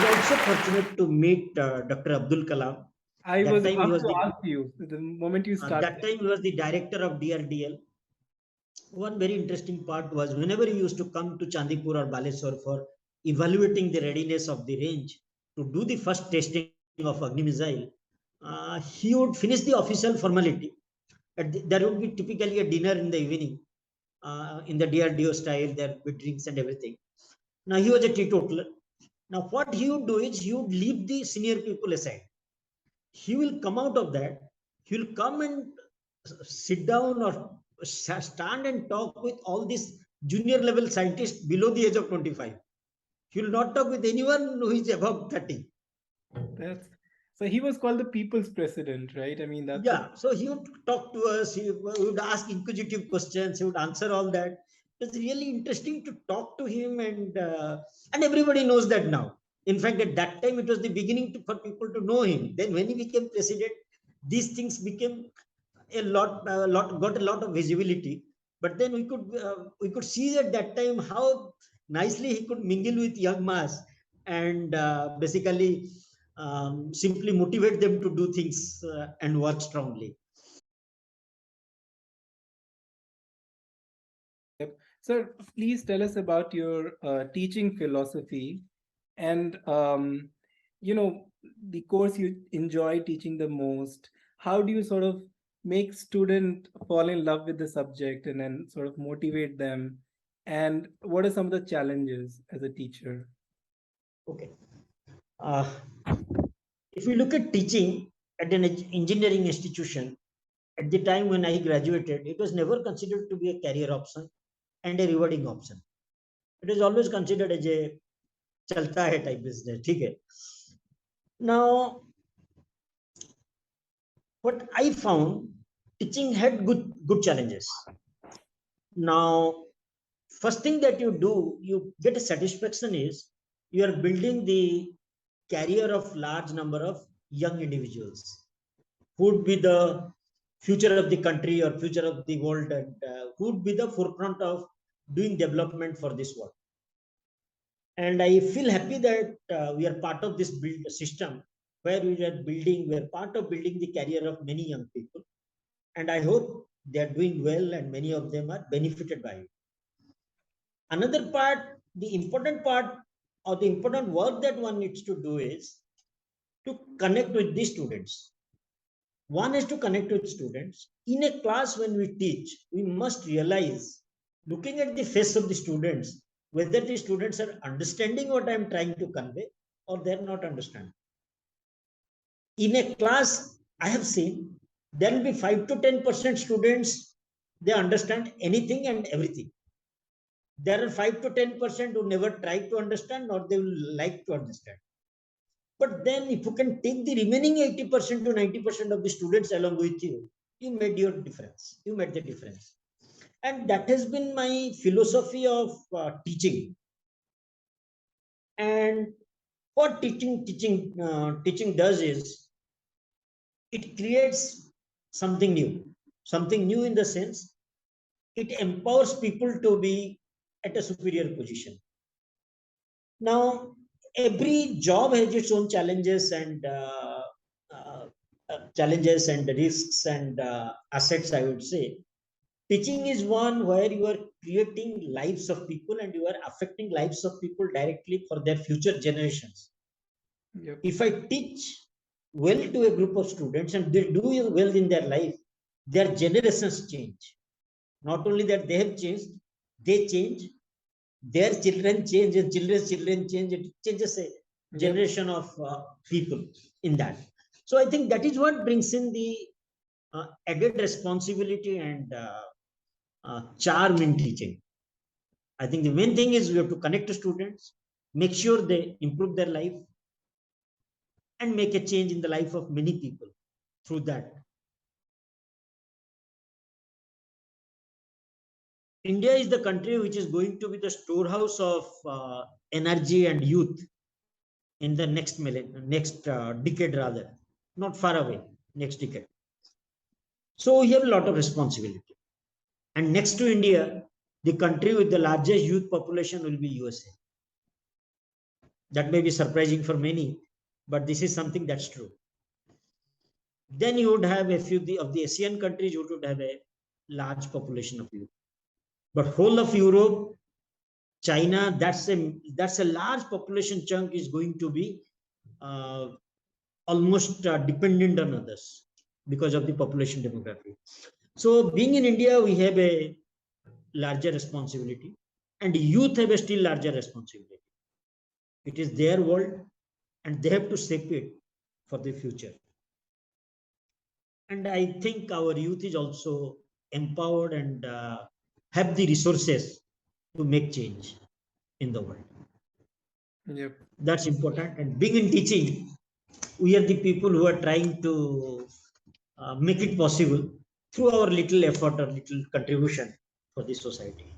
was also fortunate to meet Dr. Abdul Kalam. I That was time he about was to ask you the moment you started. that time he was the director of DRDL. One very interesting part was whenever he used to come to Chandipur or Baleswar for evaluating the readiness of the range to do the first testing of Agni missile, he would finish the official formality. There would be typically a dinner in the evening in the DRDO style. There would be drinks and everything. Now he was a teetotaler. Now what he would do is he would leave the senior people aside. He will come out of that. He will come and sit down or stand and talk with all these junior level scientists below the age of 25. He will not talk with anyone who is above 30. So he was called the people's president, right? I mean, that's So he would talk to us. He would ask inquisitive questions. He would answer all that. It was really interesting to talk to him, and everybody knows that now. In fact, at that time, it was the beginning for people to know him. Then, when he became president, these things became got a lot of visibility. But then we could see at that time how nicely he could mingle with young mass and basically simply motivate them to do things and work strongly. Sir, please tell us about your teaching philosophy and the course you enjoy teaching the most. How do you sort of make student fall in love with the subject and then sort of motivate them? And what are some of the challenges as a teacher? Okay. If we look at teaching at an engineering institution, at the time when I graduated, it was never considered to be a career option and a rewarding option. It is always considered as a chalta hai type business. Okay. Now, what I found, teaching had good challenges. Now, first thing that you do, you get a satisfaction is you are building the career of large number of young individuals who would be the future of the country or future of the world, and who would be the forefront of doing development for this world. And I feel happy that we are part of this system where we are part of building the career of many young people. And I hope they are doing well and many of them are benefited by it. Another part, the important part or the important work that one needs to do is to connect with the students. One is to connect with students. In a class when we teach, we must realize, looking at the face of the students, whether the students are understanding what I am trying to convey or they're not understanding. In a class, I have seen there will be 5 to 10% students, they understand anything and everything. There are 5 to 10% who never try to understand or they will like to understand. But then if you can take the remaining 80% to 90% of the students along with you, you made your difference. You made the difference. And that has been my philosophy of teaching. And what teaching does is it creates something new in the sense it empowers people to be at a superior position. Now, every job has its own challenges and risks and assets, I would say. Teaching is one where you are creating lives of people and you are affecting lives of people directly for their future generations. Yep. If I teach well to a group of students and they do well in their life, their generations change. Not only that they have changed, they change, their children change and children's children change. It changes a generation of people in that. So I think that is what brings in the added responsibility and charm in teaching. I think the main thing is we have to connect to students, make sure they improve their life, and make a change in the life of many people through that. India is the country which is going to be the storehouse of energy and youth in the next decade, rather, not far away, next decade. So we have a lot of responsibility. And next to India, the country with the largest youth population will be USA. That may be surprising for many, but this is something that's true. Then you would have a few of the Asian countries, you would have a large population of youth. But whole of Europe, China, that's a large population chunk is going to be almost dependent on others because of the population demography. So being in India, we have a larger responsibility, and youth have a still larger responsibility. It is their world, and they have to shape it for the future. And I think our youth is also empowered and have the resources to make change in the world. Yep. That's important. And being in teaching, we are the people who are trying to make it possible through our little effort or little contribution for the society.